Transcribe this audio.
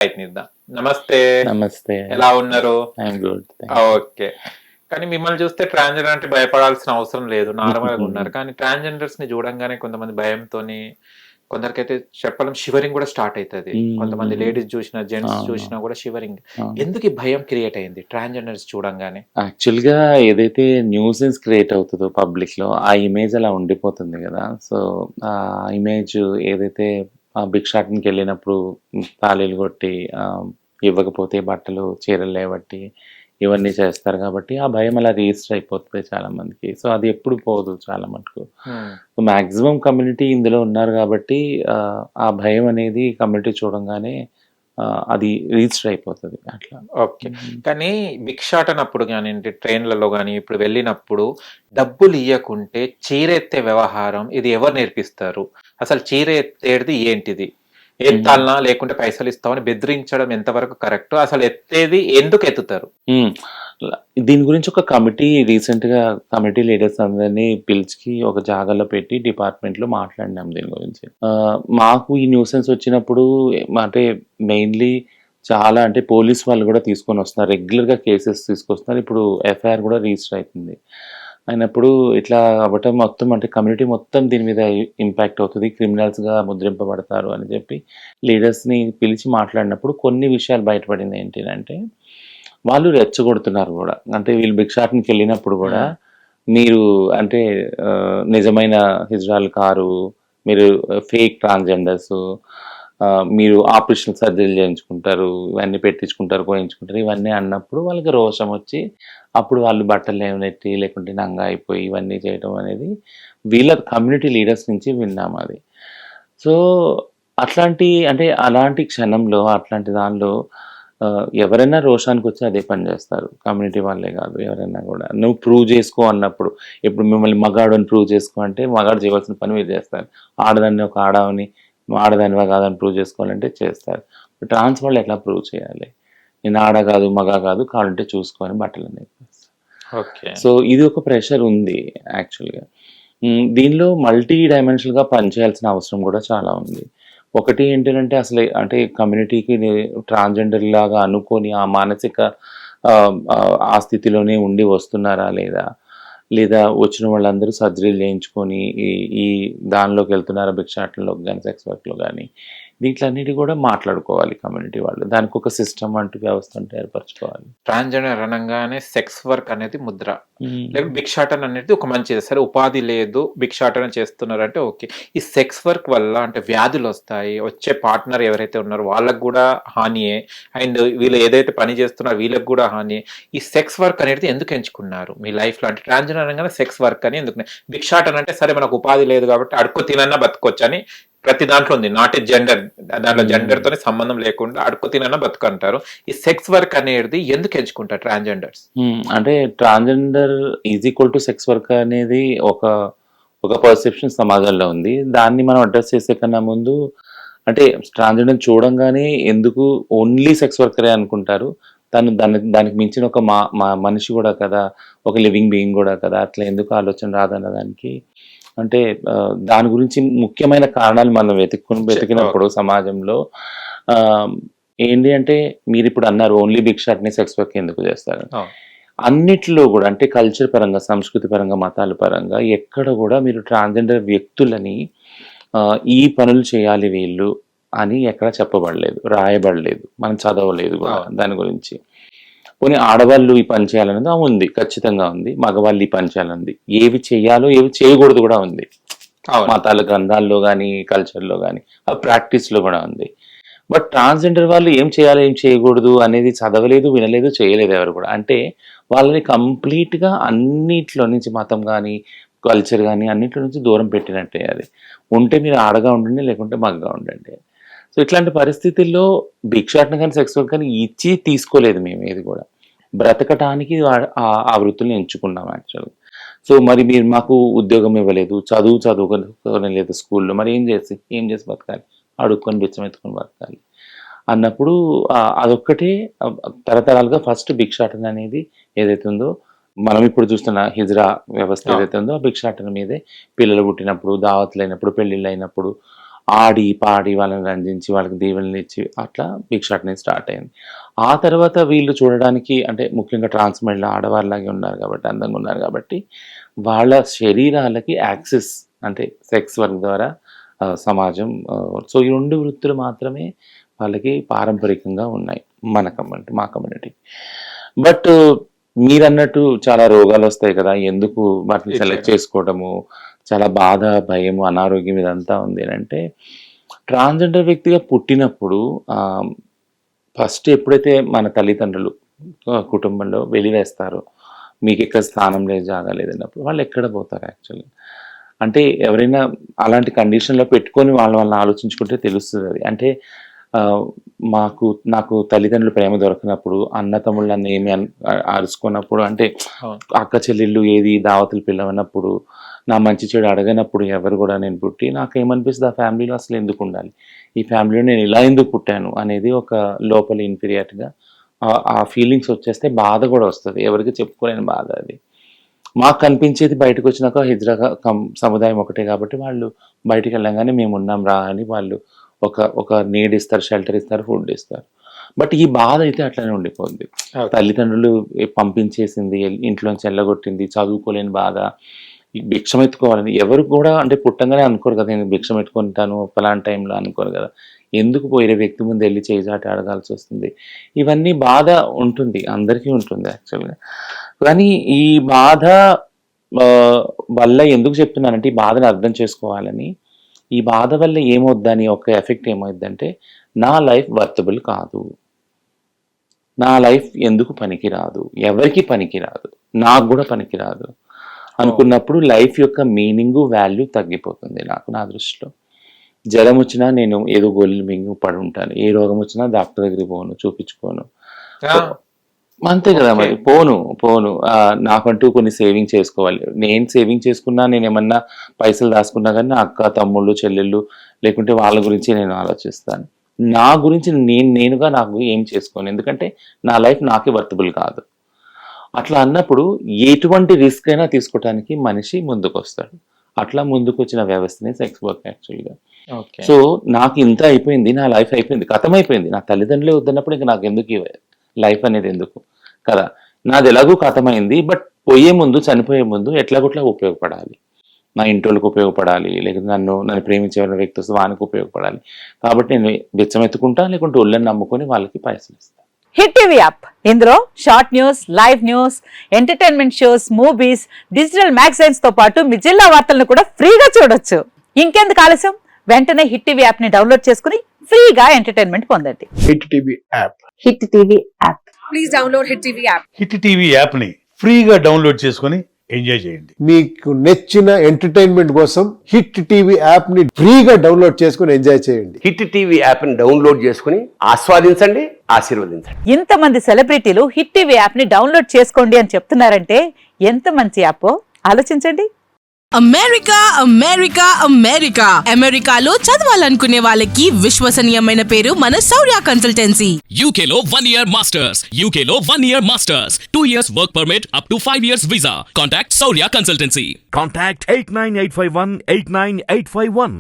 ప్రయత్నిద్దాం. నమస్తే. నమస్తే. ఎలా ఉన్నారు? I'm good. ఓకే. కానీ మిమ్మల్ని చూస్తే ట్రాన్స్‌జెండర్ అంటే భయపడాల్సిన అవసరం లేదు. నార్మల్‌గా ఉన్నారు. కానీ ట్రాన్స్‌జెండర్స్‌ని చూడంగానే కొంతమంది భయంతోని కొందరికైతే చెప్పలేం షివరింగ్ కూడా స్టార్ట్ అయితది. కొంతమంది లేడీస్ చూసినా, జెంట్స్ చూసినా కూడా షివరింగ్. ఎందుకు ఈ భయం క్రియేట్ అయింది ట్రాన్స్‌జెండర్స్ చూడంగానే? యాక్చువల్‌గా ఏదైతే న్యూసెన్స్ క్రియేట్ అవుతదో పబ్లిక్‌లో ఆ ఇమేజ్ అలా ఉండిపోతుంది గదా! సో, ఆ ఇమేజ్ ఏదైతే భిక్షాటనకెళ్ళినప్పుడు తాళీలు కొట్టి ఇవ్వకపోతే బట్టలు, చీరలు లేబట్టి ఇవన్నీ చేస్తారు కాబట్టి ఆ భయం అలా రిజిస్టర్ అయిపోతది చాలా మందికి. సో, అది ఎప్పుడు పోదు చాలా మటుకు. మాక్సిమం కమ్యూనిటీ ఇందులో ఉన్నారు కాబట్టి ఆ భయం అనేది కమ్యూనిటీ చూడంగానే అది రిజిస్టర్ అయిపోతది అట్లా. ఓకే. కానీ భిక్షాటనప్పుడు గానియండి, ట్రైన్‌లలో గాని ఇప్పుడు వెళ్ళినప్పుడు డబ్బులు ఇయ్యకుంటే చీరెత్తే వ్యవహారం ఇది ఎవరు నేర్పిస్తారు? అసలు చీర ఎత్తేది ఏంటిది? ఎత్తాలనా? లేకుంటే పైసలిస్తామని బెదిరించడం ఎంతవరకు కరెక్ట్? అసలు ఎత్తేది ఎందుకు ఎత్తుతారు? దీని గురించి ఒక కమిటీ రీసెంట్‌గా కమిటీ లీడర్స్ అందరిని పిలిచి ఒక జాగాలో పెట్టి డిపార్ట్మెంట్‌లో మాట్లాడినాం దీని గురించి. మాకు ఈ న్యూసెన్స్ వచ్చినప్పుడు అంటే మెయిన్‌లీ చాలా అంటే పోలీస్ వాళ్ళు కూడా తీసుకొని వస్తున్నారు. రెగ్యులర్‌గా కేసెస్ తీసుకొస్తున్నారు. ఇప్పుడు ఎఫ్ఐఆర్ కూడా రిజిస్టర్ అయితుంది. అయినప్పుడు ఇట్లా అవ్వటం మొత్తం అంటే కమ్యూనిటీ మొత్తం దీని మీద ఇంపాక్ట్ అవుతుంది. క్రిమినల్స్‌గా ముద్రింపబడతారు అని చెప్పి లీడర్స్‌ని పిలిచి మాట్లాడినప్పుడు కొన్ని విషయాలు బయటపడింది ఏంటిదంటే వాళ్ళు రెచ్చగొడుతున్నారు గూడా. అంటే వీళ్ళు భిక్షాటనకెళ్ళినప్పుడు గూడా మీరు అంటే నిజమైన హిజ్రాలు కారు, మీరు ఫేక్ ట్రాన్స్‌జెండర్సు, మీరు ఆపరేషన్ సర్జరీలు చేయించుకుంటారు, ఇవన్నీ పెట్టించుకుంటారు, కోయించుకుంటారు. ఇవన్నీ అన్నప్పుడు వాళ్ళకి రోషం వచ్చి అప్పుడు వాళ్ళు బట్టలు లేవనెత్తి లేకుంటే నంగా అయిపోయి ఇవన్నీ చేయడం అనేది వీళ్ళ కమ్యూనిటీ లీడర్స్ నుంచి విన్నాం అది. సో, అట్లాంటి అంటే అలాంటి క్షణంలో అట్లాంటి దానిలో ఎవరైనా రోషానికొచ్చి అదే పని చేస్తారు. కమ్యూనిటీ వాళ్ళే కాదు ఎవరైనా కూడా. నువ్వు ప్రూవ్ చేసుకో అన్నప్పుడు ఇప్పుడు మిమ్మల్ని మగాడు అని ప్రూవ్ చేసుకో అంటే మగాడు చేయవలసిన పని మీరు చేస్తారు. ఆడదాన్ని ఒక ఆడవని ఆడదానివా కాదని ప్రూవ్ చేసుకోవాలంటే చేస్తారు. ట్రాన్స్ వాళ్ళు ఎట్లా ప్రూవ్ చేయాలి? నేను ఆడ కాదు, మగ కాదు, కావాలంటే చూసుకొని బట్టలన్నీ ఓకే. సో ఇది ఒక ప్రెషర్ ఉంది యాక్చువల్‌గా. దీనిలో మల్టీ డైమెన్షనల్‌గా పనిచేయాల్సిన అవసరం కూడా చాలా ఉంది. ఒకటి ఏంటంటే అసలు అంటే కమ్యూనిటీకి ట్రాన్స్‌జెండర్ లాగా అనుకోని ఆ మానసిక ఆ స్థితిలోనే ఉండి వస్తున్నారా లేదా? లేదా వచ్చిన వాళ్ళందరూ సర్జరీలు చేయించుకొని ఈ దానిలోకి వెళ్తున్నారా భిక్షాటనలోకి గాని, సెక్స్ వర్క్‌లో గాని. వీటిలన్నిటి కూడా మాట్లాడుకోవాలి కమ్యూనిటీ వాళ్ళు. దానికి ఒక సిస్టమ్ అంటూ వ్యవస్థ అంటూ ఏర్పరచుకోవాలి. ట్రాన్స్‌జెండర్ అనంగానే సెక్స్ వర్క్ అనేది ముద్ర. లేకపోతే భిక్షాటన అనేది ఒక మంచిది. సరే ఉపాధి లేదు, భిక్షాటన చేస్తున్నారంటే ఓకే. ఈ సెక్స్ వర్క్ వల్ల అంటే వ్యాధులొస్తాయి. వచ్చే పార్ట్నర్ ఎవరైతే ఉన్నారో వాళ్ళకి గూడా హానియే. అండ్ వీళ్ళు ఏదైతే పని చేస్తున్నారో వీళ్ళకి గూడా హానియే. ఈ సెక్స్ వర్క్ అనేది ఎందుకు ఎంచుకున్నారు మీ లైఫ్‌లో? అంటే ట్రాన్స్‌జెండర్ అనంగానే సెక్స్ వర్క్ అని ఎందుకు? భిక్షాటన అంటే సరే మనకు ఉపాధి లేదు కాబట్టి అడుక్కు తినన్నా బతకొచ్చని ప్రతి దాంట్లో ఉంది. Not a gender. దాంట్లో జెండర్ తోనే సంబంధం లేకుండా అడుక్కు తినన్నా బతుకంటారు. ఈ సెక్స్ వర్క్ అనేది ఎందుకు ఎంచుకుంటారు ట్రాన్స్‌జెండర్స్? అంటే transgender is equal to sex work అనేది ఒక పర్సెప్షన్ సమాజంలో ఉంది. దాన్ని మనం అడ్రెస్ చేసే కన్నా ముందు అంటే ట్రాన్స్‌జెండర్ చూడంగానే ఎందుకు ఓన్లీ సెక్స్ వర్కరే అనుకుంటారు. దానికి మించిన ఒక మనిషి కూడా కదా! ఒక లివింగ్ బీయింగ్ కూడా కదా! అట్లా ఎందుకు ఆలోచన రాదన్న దానికి అంటే దాని గురించి ముఖ్యమైన కారణాలు మనం వెతికినప్పుడు సమాజంలో ఏంటి అంటే మీరిప్పుడు అన్నారు ఓన్లీ భిక్షాటనే సెక్స్ వర్క్ ఎందుకు చేస్తారు? అన్నిట్లో కూడా అంటే కల్చర్ పరంగా, సంస్కృతి పరంగా, మతాల పరంగా ఎక్కడ కూడా మీరు ట్రాన్స్‌జెండర్ వ్యక్తులని ఈ పనులు చేయాలి వీళ్ళు అని ఎక్కడ చెప్పబడలేదు, రాయబడలేదు. మనం చదవలేదు కూడా దాని గురించి. పోనీ ఆడవాళ్ళు ఈ పని చేయాలన్నది ఉంది, ఖచ్చితంగా ఉంది. మగవాళ్ళు ఈ పని చేయాలన్నది. ఏవి చేయాలో ఏవి చేయకూడదు కూడా ఉంది. మతాల గ్రంథాల్లో కానీ కల్చర్లో కానీ ఆ ప్రాక్టీస్లో కూడా ఉంది. బట్ ట్రాన్స్‌జెండర్ వాళ్ళు ఏం చేయాలి ఏం చేయకూడదు అనేది చదవలేదు, వినలేదు, చేయలేదు ఎవరు కూడా. అంటే వాళ్ళని కంప్లీట్‌గా అన్నిట్లో నుంచి మతం కానీ కల్చర్ కానీ అన్నిట్లో నుంచి దూరం పెట్టినట్టే అది. ఉంటే మీరు ఆడగా ఉండండి, లేకుంటే మగగా ఉండండి. సో ఇట్లాంటి పరిస్థితుల్లో భిక్షాటన కానీ సెక్స్ వర్క్ కానీ ఇచ్చి తీసుకోలేదు మేము ఏది కూడా. బ్రతకటానికి ఆ వృత్తుల్ని ఎంచుకున్నాం యాక్చువల్గా. సో మరి మీరు మాకు ఉద్యోగం ఇవ్వలేదు, చదువుకోలేదు స్కూల్లో, మరి ఏం చేసి బతకాలి? అడుక్కొని బిచ్చం ఎత్తుకొని బతకాలి అన్నప్పుడు అదొక్కటే తరతరాలుగా ఫస్ట్ భిక్షాటన అనేది ఏదైతే ఉందో మనం ఇప్పుడు చూస్తున్న హిజ్రా వ్యవస్థ ఏదైతే ఉందో ఆ భిక్షాటన మీదే పిల్లలు పుట్టినప్పుడు, దావత్లు అయినప్పుడు, పెళ్ళిళ్ళు అయినప్పుడు ఆడి పాడి వాళ్ళని రంజించి వాళ్ళకి దీవెనలు ఇచ్చి అట్లా భిక్షాటన స్టార్ట్ అయింది. ఆ తర్వాత వీళ్ళు చూడడానికి అంటే ముఖ్యంగా ట్రాన్స్ మహిళలు ఆడవాళ్ళలాగే ఉన్నారు కాబట్టి, అందంగా ఉన్నారు కాబట్టి వాళ్ళ శరీరాలకి యాక్సెస్ అంటే సెక్స్ వర్క్ ద్వారా సమాజం సో ఈ 2 వృత్తులు మాత్రమే వాళ్ళకి పారంపరికంగా ఉన్నాయి మా కమ్యూనిటీ. బట్ మీరన్నట్టు చాలా రోగాలు వస్తాయి కదా, ఎందుకు వాటిని సెలెక్ట్ చేసుకోవడము, చాలా బాధ, భయము, అనారోగ్యం ఇదంతా ఉంది అంటే ట్రాన్స్జెండర్ వ్యక్తిగా పుట్టినప్పుడు ఫస్ట్ ఎప్పుడైతే మన తల్లిదండ్రులు కుటుంబంలో వెలివేస్తారో మీకు ఎక్కడ స్థానం లేదు, జాగా లేదన్నప్పుడు వాళ్ళు ఎక్కడ పోతారు యాక్చువల్లీ. అంటే ఎవరైనా అలాంటి కండిషన్లో పెట్టుకొని వాళ్ళని ఆలోచించుకుంటే తెలుస్తుంది అది. అంటే నాకు తల్లిదండ్రులు ప్రేమ దొరకనప్పుడు, అన్న తమ్ముళ్ళు నన్ను ఏమి అరుచుకున్నప్పుడు, అంటే అక్క చెల్లెళ్ళు ఏది దావతులు పిలవనప్పుడు, నా మంచి చెడు అడగనప్పుడు ఎవరు కూడా నేను పుట్టి నాకేమనిపిస్తుంది ఆ ఫ్యామిలీలో అసలు ఎందుకు ఉండాలి, ఈ ఫ్యామిలీలో నేను ఇలా ఎందుకు పుట్టాను అనేది ఒక లోపల ఇన్ఫీరియర్గా ఆ ఫీలింగ్స్ వచ్చేస్తే బాధ కూడా వస్తుంది, ఎవరికి చెప్పుకోలేని బాధ అది. మాకు కనిపించేది బయటకు వచ్చినాక హిజ్రా సముదాయం ఒకటే కాబట్టి వాళ్ళు బయటికి వెళ్ళగానే మేము ఉన్నాం రా అని వాళ్ళు ఒక నీడ్ ఇస్తారు, షెల్టర్ ఇస్తారు, ఫుడ్ ఇస్తారు. బట్ ఈ బాధ అయితే అట్లనే ఉండిపోద్ది. తల్లిదండ్రులు పంపించేసింది, ఇంట్లోంచి వెళ్ళగొట్టింది, చదువుకోలేని బాధ, భిక్షం ఎత్తుకోవాలని ఎవరు కూడా అంటే పుట్టంగానే అనుకోరు కదా, నేను భిక్షం ఎత్తుకుంటాను ఫలాంటి టైంలో అనుకోరు కదా, ఎందుకు పోయే వ్యక్తి ముందు వెళ్ళి చేజాటి అడగాల్సి వస్తుంది, ఇవన్నీ బాధ ఉంటుంది, అందరికీ ఉంటుంది యాక్చువల్గా. కానీ ఈ బాధ వల్ల ఎందుకు చెప్తున్నానంటే ఈ బాధను అర్థం చేసుకోవాలని. ఈ బాధ వల్ల ఏమవుద్దని ఒక ఎఫెక్ట్ ఏమవుద్దంటే నా లైఫ్ వర్తబుల్ కాదు, నా లైఫ్ ఎందుకు పనికిరాదు, ఎవరికి పనికిరాదు, నాకు కూడా పనికిరాదు అనుకున్నప్పుడు లైఫ్ యొక్క మీనింగు, వాల్యూ తగ్గిపోతుంది నా దృష్టిలో. జ్వరం వచ్చినా నేను ఏదో గోళీలు మింగి పడి ఉంటాను, ఏ రోగం వచ్చినా డాక్టర్ దగ్గరికి పోను, చూపించుకోను, అంతే కదా మరి, పోను నాకంటూ కొన్ని సేవింగ్ చేసుకోవాలి. నేను సేవింగ్ చేసుకున్నా, నేను ఏమన్నా పైసలు దాచుకున్నా కానీ నా అక్క తమ్ముళ్ళు చెల్లెళ్ళు లేకుంటే వాళ్ళ గురించి నేను ఆలోచిస్తాను. నా గురించి నేనుగా నాకు ఏం చేసుకోను, ఎందుకంటే నా లైఫ్ నాకే వర్తబుల్ కాదు. అట్లా అన్నప్పుడు ఎటువంటి రిస్క్ అయినా తీసుకోవడానికి మనిషి ముందుకు వస్తాడు. అట్లా ముందుకు వచ్చిన వ్యవస్థనే సెక్స్ వర్క్ యాక్చువల్గా. సో నాకు ఇంత అయిపోయింది, నా లైఫ్ అయిపోయింది, కథం అయిపోయింది, నా తల్లిదండ్రులే వద్దన్నప్పుడు ఇంకా నాకు ఎందుకు లైఫ్ అనేది ఎందుకు కదా, నాది ఎలాగూ కథమైంది. బట్ పోయే ముందు, చనిపోయే ముందు ఎట్లాగొట్లా ఉపయోగపడాలి, నా ఇంటోళ్ళకి ఉపయోగపడాలి, లేకపోతే నన్ను ప్రేమించే వ్యక్తి వస్తే వానికి ఉపయోగపడాలి. కాబట్టి నేను వెచ్చమెత్తుకుంటా, లేకుంటే ఒళ్ళని నమ్ముకొని వాళ్ళకి పైసలు ఇస్తాను. హిట్ టీవీ యాప్, ఇందులో short news, live news, entertainment shows, movies, digital magazines తో పాటు మీ జిల్లా వార్తలను కూడా ఫ్రీగా చూడొచ్చు. ఇంకెందుకు ఆలస్యం, వెంటనే హిట్ టీవీ యాప్ ని డౌన్లోడ్ చేసుకుని ఫ్రీగా ఎంటర్టైన్మెంట్ పొందండి. Hit TV app. Hit TV app. Please download hit TV app. Hit TV app ని ఫ్రీగా డౌన్లోడ్ చేసుకొని ఎంజాయ్ చేయండి. మీకు నచ్చిన ఎంటర్టైన్మెంట్ కోసం హిట్ టీవీ యాప్ ని ఫ్రీగా డౌన్లోడ్ చేసుకొని ఎంజాయ్ చేయండి. హిట్ టీవీ యాప్ ని డౌన్లోడ్ చేసుకుని ఆస్వాదించండి, ఆశీర్వదించండి. ఇంతమంది సెలబ్రిటీలు హిట్ టీవీ యాప్ ని డౌన్లోడ్ చేసుకోండి అని చెప్తున్నారంటే ఎంత మంచి యాప్ ఆలోచించండి. అమెరికా అమెరికాలో చదవాలనుకునే వాళ్ళకి విశ్వసనీయమైన పేరు మన శౌర్య కన్సల్టెన్సీ. UK లో 1 year masters, 2 years work permit up to 5 years visa. Contact Saurya Consultancy. Contact 89851 89851.